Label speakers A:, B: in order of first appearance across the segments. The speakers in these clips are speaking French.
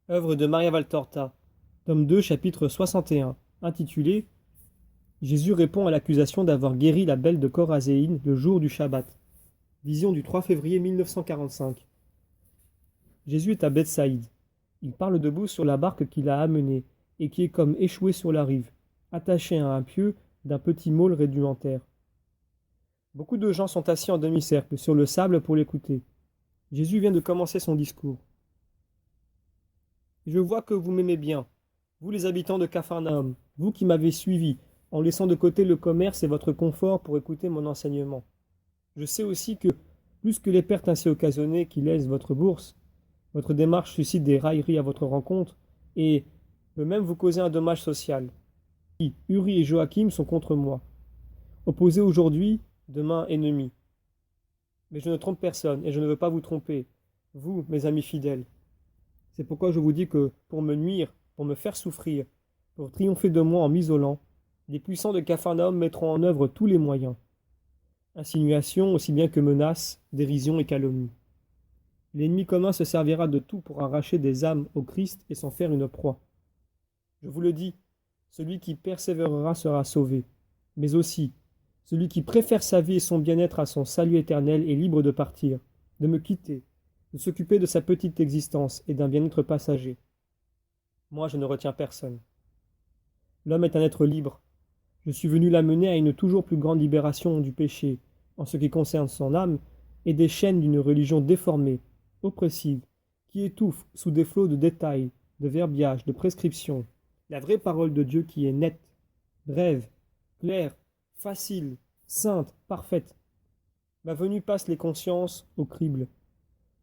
A: Œuvre de Maria Valtorta, tome 2, chapitre 61, intitulé Jésus répond à l'accusation d'avoir guéri la belle de Corazéine le jour du Shabbat. Vision du 3 février 1945. Jésus est à Bethsaïde. Il parle debout sur la barque qu'il a amenée et qui est comme échouée sur la rive, attachée à un pieu d'un petit môle rudimentaire. Beaucoup de gens sont assis en demi-cercle sur le sable pour l'écouter. Jésus vient de commencer son discours. Je vois que vous m'aimez bien, vous les habitants de Capharnaüm, vous qui m'avez suivi, en laissant de côté le commerce et votre confort pour écouter mon enseignement. Je sais aussi que, plus que les pertes ainsi occasionnées qui lèsent votre bourse, votre démarche suscite des railleries à votre rencontre et peut même vous causer un dommage social. Uri et Joachim sont contre moi. Opposés aujourd'hui, demain ennemis. Mais je ne trompe personne et je ne veux pas vous tromper, vous, mes amis fidèles. C'est pourquoi je vous dis que, pour me nuire, pour me faire souffrir, pour triompher de moi en m'isolant, les puissants de Capharnaüm mettront en œuvre tous les moyens. Insinuations aussi bien que menaces, dérision et calomnie. L'ennemi commun se servira de tout pour arracher des âmes au Christ et s'en faire une proie. Je vous le dis, celui qui persévérera sera sauvé, mais aussi, celui qui préfère sa vie et son bien-être à son salut éternel est libre de partir, de me quitter, de s'occuper de sa petite existence et d'un bien-être passager. Moi, je ne retiens personne. L'homme est un être libre. Je suis venu l'amener à une toujours plus grande libération du péché, en ce qui concerne son âme, et des chaînes d'une religion déformée, oppressive, qui étouffe sous des flots de détails, de verbiage, de prescriptions, la vraie parole de Dieu qui est nette, brève, claire, facile, sainte, parfaite. Ma venue passe les consciences au crible.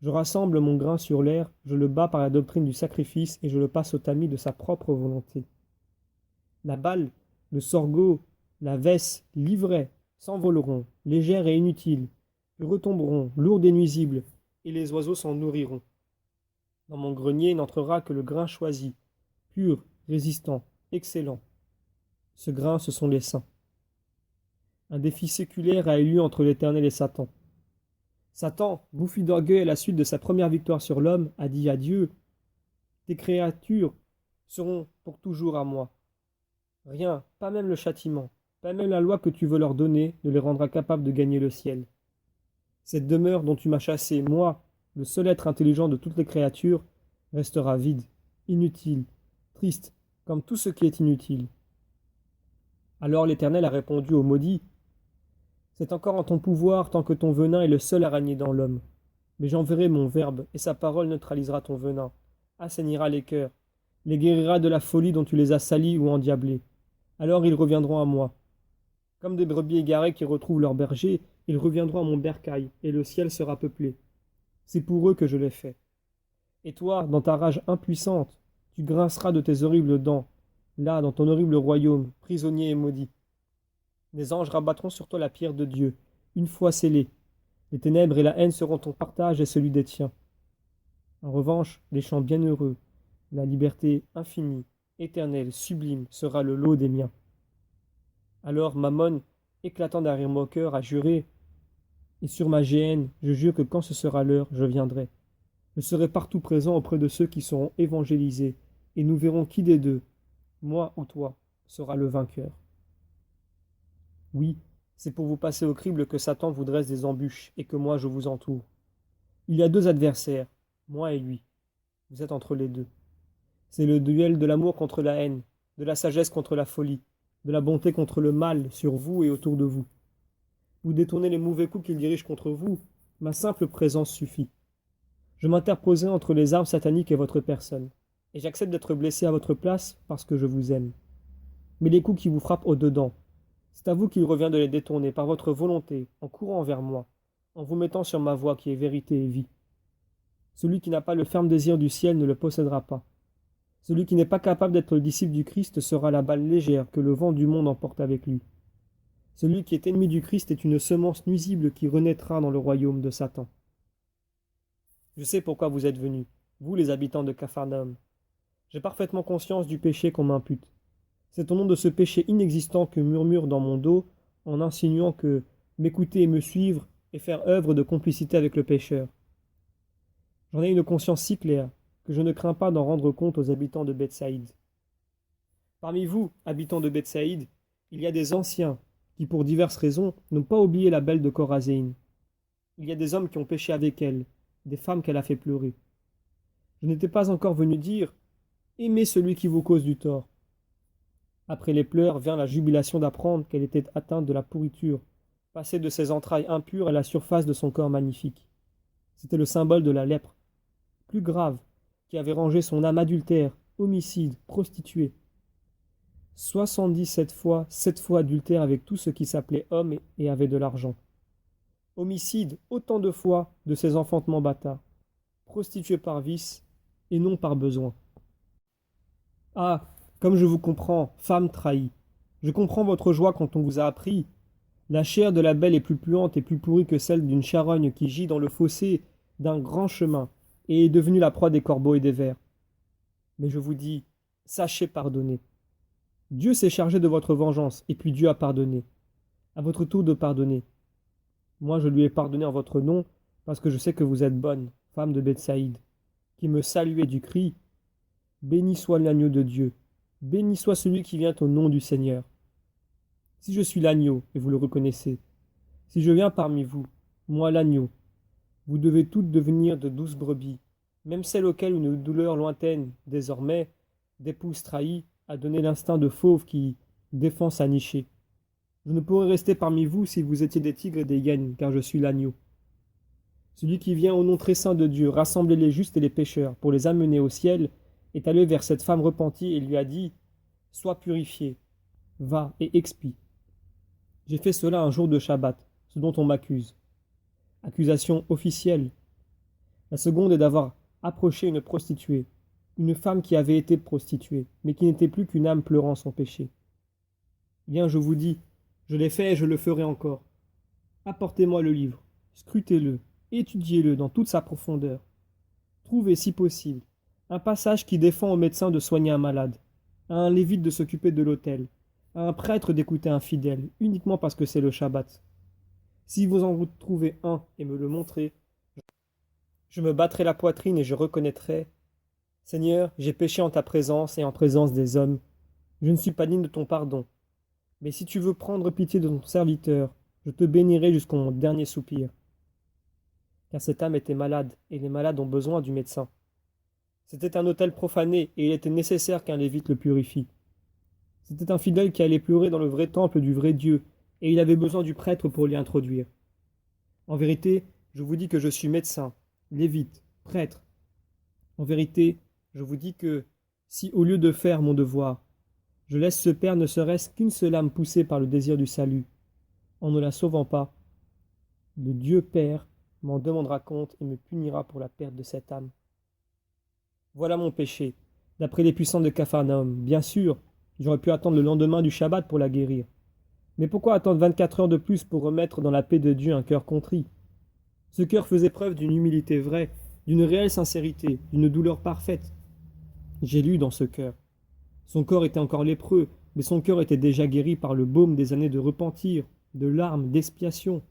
A: Je rassemble mon grain sur l'air, je le bats par la doctrine du sacrifice et je le passe au tamis de sa propre volonté. La balle, le sorgho, la vesse, l'ivraie s'envoleront, légères et inutiles, puis retomberont, lourdes et nuisibles, et les oiseaux s'en nourriront. Dans mon grenier n'entrera que le grain choisi, pur, résistant, excellent. Ce grain, ce sont les saints. Un défi séculaire a eu lieu entre l'Éternel et Satan. Satan, bouffi d'orgueil à la suite de sa première victoire sur l'homme, a dit à Dieu, « Tes créatures seront pour toujours à moi. Rien, pas même le châtiment, pas même la loi que tu veux leur donner, ne les rendra capables de gagner le ciel. Cette demeure dont tu m'as chassé, moi, le seul être intelligent de toutes les créatures, restera vide, inutile, triste, comme tout ce qui est inutile. » Alors l'Éternel a répondu au maudit, « C'est encore en ton pouvoir tant que ton venin est le seul à régner dans l'homme. Mais j'enverrai mon Verbe, et sa parole neutralisera ton venin, assainira les cœurs, les guérira de la folie dont tu les as salis ou endiablés. Alors ils reviendront à moi. Comme des brebis égarées qui retrouvent leur berger, ils reviendront à mon bercail, et le ciel sera peuplé. C'est pour eux que je l'ai fait. Et toi, dans ta rage impuissante, tu grinceras de tes horribles dents, là, dans ton horrible royaume, prisonnier et maudit. Les anges rabattront sur toi la pierre de Dieu, une fois scellée. Les ténèbres et la haine seront ton partage et celui des tiens. En revanche, les chants bienheureux, la liberté infinie, éternelle, sublime, sera le lot des miens. Alors Mammon, éclatant d'un rire moqueur, a juré, et sur ma géhenne, je jure que quand ce sera l'heure, je viendrai. Je serai partout présent auprès de ceux qui seront évangélisés, et nous verrons qui des deux, moi ou toi, sera le vainqueur. Oui, c'est pour vous passer au crible que Satan vous dresse des embûches, et que moi je vous entoure. Il y a deux adversaires, moi et lui. Vous êtes entre les deux. C'est le duel de l'amour contre la haine, de la sagesse contre la folie, de la bonté contre le mal sur vous et autour de vous. Vous détournez les mauvais coups qu'il dirige contre vous, ma simple présence suffit. Je m'interposerai entre les armes sataniques et votre personne, et j'accepte d'être blessé à votre place parce que je vous aime. Mais les coups qui vous frappent au-dedans, c'est à vous qu'il revient de les détourner par votre volonté, en courant vers moi, en vous mettant sur ma voie qui est vérité et vie. Celui qui n'a pas le ferme désir du ciel ne le possédera pas. Celui qui n'est pas capable d'être le disciple du Christ sera la balle légère que le vent du monde emporte avec lui. Celui qui est ennemi du Christ est une semence nuisible qui renaîtra dans le royaume de Satan. Je sais pourquoi vous êtes venus, vous les habitants de Capharnaüm. J'ai parfaitement conscience du péché qu'on m'impute. C'est au nom de ce péché inexistant que murmure dans mon dos en insinuant que m'écouter et me suivre est faire œuvre de complicité avec le pécheur. J'en ai une conscience si claire que je ne crains pas d'en rendre compte aux habitants de Bethsaïde. Parmi vous, habitants de Bethsaïde, il y a des anciens qui, pour diverses raisons, n'ont pas oublié la belle de Chorazéine. Il y a des hommes qui ont péché avec elle, des femmes qu'elle a fait pleurer. Je n'étais pas encore venu dire « Aimez celui qui vous cause du tort ». Après les pleurs vient la jubilation d'apprendre qu'elle était atteinte de la pourriture, passée de ses entrailles impures à la surface de son corps magnifique. C'était le symbole de la lèpre, plus grave, qui avait rangé son âme adultère, homicide, prostituée. 77 fois, 7 fois adultère avec tout ce qui s'appelait homme et avait de l'argent. Homicide autant de fois de ses enfantements bâtards, prostituée par vice et non par besoin. Ah, comme je vous comprends, femme trahie. Je comprends votre joie quand on vous a appris. La chair de la belle est plus puante et plus pourrie que celle d'une charogne qui gît dans le fossé d'un grand chemin et est devenue la proie des corbeaux et des vers. Mais je vous dis, sachez pardonner. Dieu s'est chargé de votre vengeance, et puis Dieu a pardonné. À votre tour de pardonner. Moi, je lui ai pardonné en votre nom, parce que je sais que vous êtes bonne, femme de Bethsaïde, qui me saluait du cri « Béni soit l'agneau de Dieu, béni soit celui qui vient au nom du Seigneur. » Si je suis l'agneau, et vous le reconnaissez, si je viens parmi vous, moi l'agneau, vous devez toutes devenir de douces brebis, même celles auxquelles une douleur lointaine, désormais, d'épouse trahie, a donné l'instinct de fauve qui défend sa nichée. Je ne pourrais rester parmi vous si vous étiez des tigres et des hyènes, car je suis l'agneau. Celui qui vient au nom très saint de Dieu rassembler les justes et les pécheurs pour les amener au ciel est allé vers cette femme repentie et lui a dit « Sois purifié, va et expie. » J'ai fait cela un jour de Shabbat, ce dont on m'accuse. Accusation officielle. La seconde est d'avoir approché une prostituée, une femme qui avait été prostituée, mais qui n'était plus qu'une âme pleurant son péché. Bien, je vous dis, je l'ai fait et je le ferai encore. Apportez-moi le livre, scrutez-le, étudiez-le dans toute sa profondeur. Trouvez, si possible, un passage qui défend au médecin de soigner un malade, à un lévite de s'occuper de l'autel, à un prêtre d'écouter un fidèle, uniquement parce que c'est le Shabbat. Si vous en trouvez un et me le montrez, je me battrai la poitrine et je reconnaîtrai « Seigneur, j'ai péché en ta présence et en présence des hommes. Je ne suis pas digne de ton pardon. Mais si tu veux prendre pitié de ton serviteur, je te bénirai jusqu'au mon dernier soupir. » Car cette âme était malade, et les malades ont besoin du médecin. C'était un autel profané, et il était nécessaire qu'un lévite le purifie. C'était un fidèle qui allait pleurer dans le vrai temple du vrai Dieu, et il avait besoin du prêtre pour l'y introduire. En vérité, je vous dis que je suis médecin, lévite, prêtre. En vérité, je vous dis que, si au lieu de faire mon devoir, je laisse se perdre ne serait-ce qu'une seule âme poussée par le désir du salut, en ne la sauvant pas, le Dieu Père m'en demandera compte et me punira pour la perte de cette âme. Voilà mon péché, d'après les puissants de Capharnaüm. Bien sûr, j'aurais pu attendre le lendemain du Shabbat pour la guérir. Mais pourquoi attendre 24 heures de plus pour remettre dans la paix de Dieu un cœur contrit? Ce cœur faisait preuve d'une humilité vraie, d'une réelle sincérité, d'une douleur parfaite. J'ai lu dans ce cœur. Son corps était encore lépreux, mais son cœur était déjà guéri par le baume des années de repentir, de larmes, d'expiation.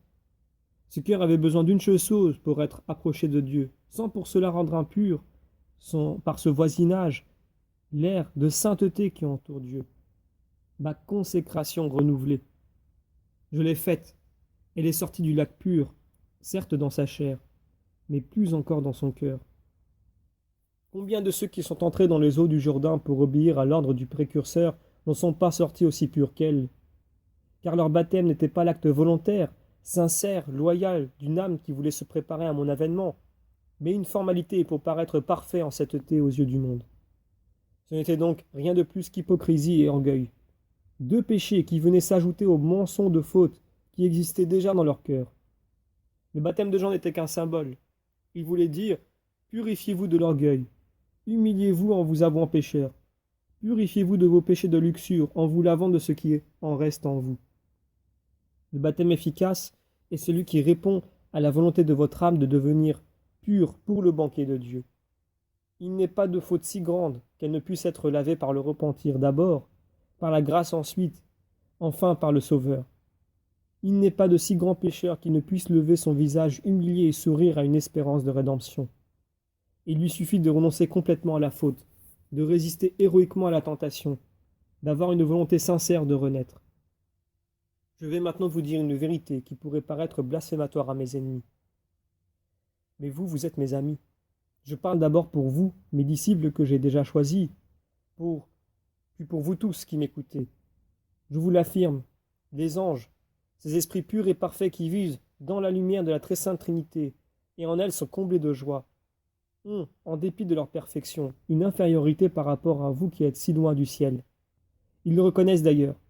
A: Ce cœur avait besoin d'une chose pour être approché de Dieu, sans pour cela rendre impur, par ce voisinage, l'air de sainteté qui entoure Dieu. Ma consécration renouvelée. Je l'ai faite. Elle est sortie du lac pur, certes dans sa chair, mais plus encore dans son cœur. Combien de ceux qui sont entrés dans les eaux du Jourdain pour obéir à l'ordre du précurseur n'en sont pas sortis aussi purs qu'elle? Car leur baptême n'était pas l'acte volontaire, sincère, loyal, d'une âme qui voulait se préparer à mon avènement, mais une formalité pour paraître parfait en sainteté aux yeux du monde. Ce n'était donc rien de plus qu'hypocrisie et orgueil. Deux péchés qui venaient s'ajouter aux mensonges de faute qui existaient déjà dans leur cœur. Le baptême de Jean n'était qu'un symbole. Il voulait dire « Purifiez-vous de l'orgueil, humiliez-vous en vous avouant pécheur, purifiez-vous de vos péchés de luxure en vous lavant de ce qui en reste en vous. » Le baptême efficace est celui qui répond à la volonté de votre âme de devenir pure pour le banquet de Dieu. Il n'est pas de faute si grande qu'elle ne puisse être lavée par le repentir d'abord, par la grâce ensuite, enfin par le Sauveur. Il n'est pas de si grand pécheur qui ne puisse lever son visage humilié et sourire à une espérance de rédemption. Il lui suffit de renoncer complètement à la faute, de résister héroïquement à la tentation, d'avoir une volonté sincère de renaître. Je vais maintenant vous dire une vérité qui pourrait paraître blasphématoire à mes ennemis. Mais vous, vous êtes mes amis. Je parle d'abord pour vous, mes disciples que j'ai déjà choisis, puis pour vous tous qui m'écoutez. Je vous l'affirme, les anges, ces esprits purs et parfaits qui vivent dans la lumière de la très sainte Trinité, et en elle sont comblés de joie, ont, en dépit de leur perfection, une infériorité par rapport à vous qui êtes si loin du ciel. Ils le reconnaissent d'ailleurs.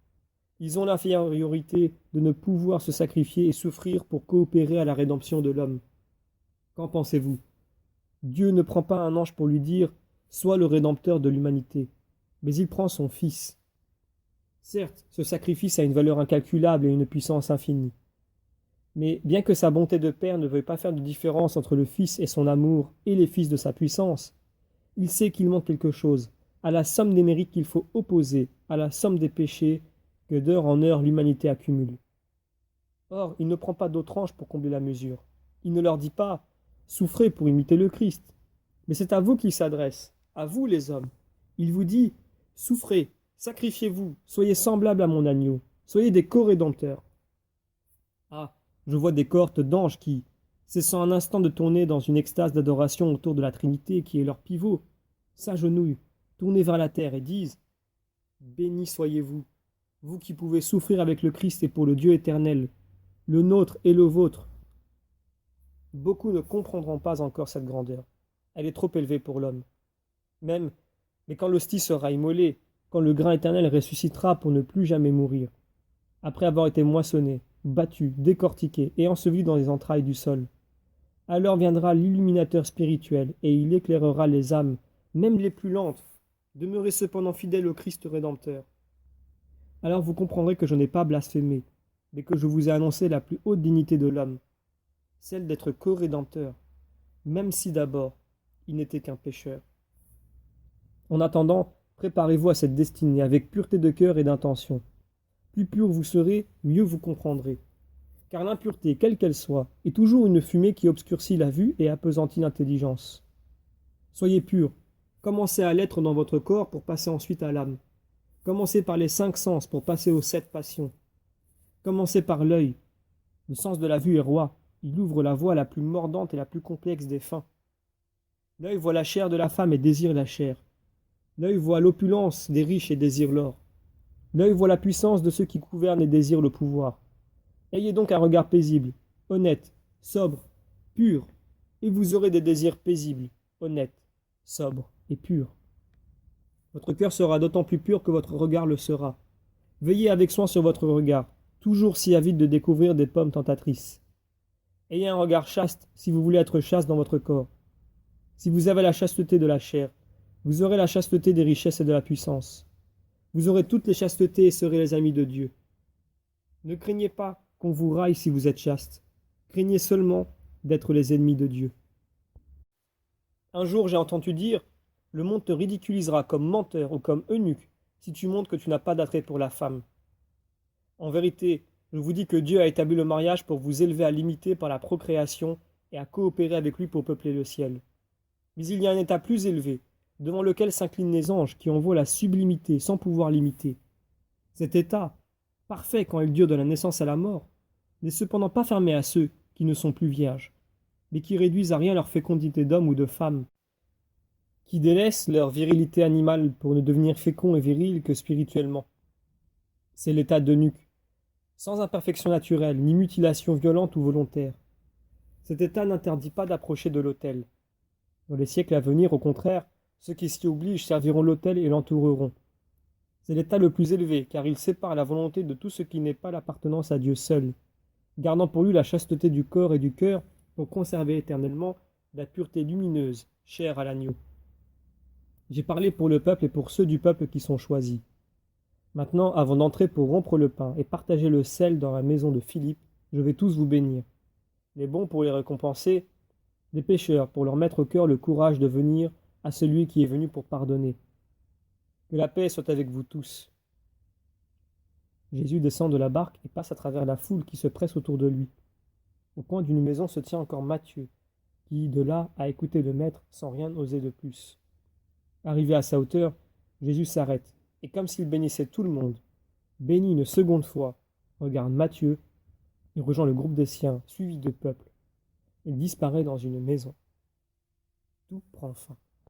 A: Ils ont l'infériorité de ne pouvoir se sacrifier et souffrir pour coopérer à la rédemption de l'homme. Qu'en pensez-vous? Dieu ne prend pas un ange pour lui dire « Sois le rédempteur de l'humanité », mais il prend son Fils. Certes, ce sacrifice a une valeur incalculable et une puissance infinie. Mais bien que sa bonté de Père ne veuille pas faire de différence entre le Fils et son amour et les fils de sa puissance, il sait qu'il manque quelque chose, à la somme des mérites qu'il faut opposer, à la somme des péchés que d'heure en heure l'humanité accumule. Or, il ne prend pas d'autres anges pour combler la mesure. Il ne leur dit pas « Souffrez pour imiter le Christ », mais c'est à vous qu'il s'adresse, à vous les hommes. Il vous dit « Souffrez, sacrifiez-vous, soyez semblables à mon agneau, soyez des co-rédempteurs. » Ah, je vois des cohortes d'anges qui, cessant un instant de tourner dans une extase d'adoration autour de la Trinité qui est leur pivot, s'agenouillent, tournés vers la terre et disent « Béni soyez-vous, vous qui pouvez souffrir avec le Christ et pour le Dieu éternel, le nôtre et le vôtre. » Beaucoup ne comprendront pas encore cette grandeur. Elle est trop élevée pour l'homme. Mais quand l'hostie sera immolée, quand le grain éternel ressuscitera pour ne plus jamais mourir, après avoir été moissonné, battu, décortiqué et enseveli dans les entrailles du sol, alors viendra l'illuminateur spirituel et il éclairera les âmes, même les plus lentes. Demeurez cependant fidèles au Christ rédempteur. Alors vous comprendrez que je n'ai pas blasphémé, mais que je vous ai annoncé la plus haute dignité de l'homme, celle d'être co-rédempteur, même si d'abord il n'était qu'un pécheur. En attendant, préparez-vous à cette destinée avec pureté de cœur et d'intention. Plus pur vous serez, mieux vous comprendrez. Car l'impureté, quelle qu'elle soit, est toujours une fumée qui obscurcit la vue et appesantit l'intelligence. Soyez purs, commencez à l'être dans votre corps pour passer ensuite à l'âme. Commencez par les 5 sens pour passer aux 7 passions. Commencez par l'œil. Le sens de la vue est roi. Il ouvre la voie la plus mordante et la plus complexe des fins. L'œil voit la chair de la femme et désire la chair. L'œil voit l'opulence des riches et désire l'or. L'œil voit la puissance de ceux qui gouvernent et désirent le pouvoir. Ayez donc un regard paisible, honnête, sobre, pur, et vous aurez des désirs paisibles, honnêtes, sobres et purs. Votre cœur sera d'autant plus pur que votre regard le sera. Veillez avec soin sur votre regard, toujours si avide de découvrir des pommes tentatrices. Ayez un regard chaste si vous voulez être chaste dans votre corps. Si vous avez la chasteté de la chair, vous aurez la chasteté des richesses et de la puissance. Vous aurez toutes les chastetés et serez les amis de Dieu. Ne craignez pas qu'on vous raille si vous êtes chaste. Craignez seulement d'être les ennemis de Dieu. Un jour, j'ai entendu dire « Le monde te ridiculisera comme menteur ou comme eunuque si tu montres que tu n'as pas d'attrait pour la femme. » En vérité, je vous dis que Dieu a établi le mariage pour vous élever à l'imiter par la procréation et à coopérer avec lui pour peupler le ciel. Mais il y a un état plus élevé, devant lequel s'inclinent les anges qui en voient la sublimité sans pouvoir l'imiter. Cet état, parfait quand il dure de la naissance à la mort, n'est cependant pas fermé à ceux qui ne sont plus vierges, mais qui réduisent à rien leur fécondité d'homme ou de femme, qui délaissent leur virilité animale pour ne devenir féconds et virils que spirituellement. C'est l'état d'eunuque, sans imperfection naturelle, ni mutilation violente ou volontaire. Cet état n'interdit pas d'approcher de l'autel. Dans les siècles à venir, au contraire, ceux qui s'y obligent serviront l'autel et l'entoureront. C'est l'état le plus élevé, car il sépare la volonté de tout ce qui n'est pas l'appartenance à Dieu seul, gardant pour lui la chasteté du corps et du cœur pour conserver éternellement la pureté lumineuse, chère à l'agneau. J'ai parlé pour le peuple et pour ceux du peuple qui sont choisis. Maintenant, avant d'entrer pour rompre le pain et partager le sel dans la maison de Philippe, je vais tous vous bénir. Les bons pour les récompenser, les pécheurs pour leur mettre au cœur le courage de venir à celui qui est venu pour pardonner. Que la paix soit avec vous tous. Jésus descend de la barque et passe à travers la foule qui se presse autour de lui. Au coin d'une maison se tient encore Matthieu, qui, de là, a écouté le maître sans rien oser de plus. Arrivé à sa hauteur, Jésus s'arrête, et comme s'il bénissait tout le monde, bénit une seconde fois, regarde Matthieu, et rejoint le groupe des siens, suivi de peuple. Il disparaît dans une maison. Tout prend fin.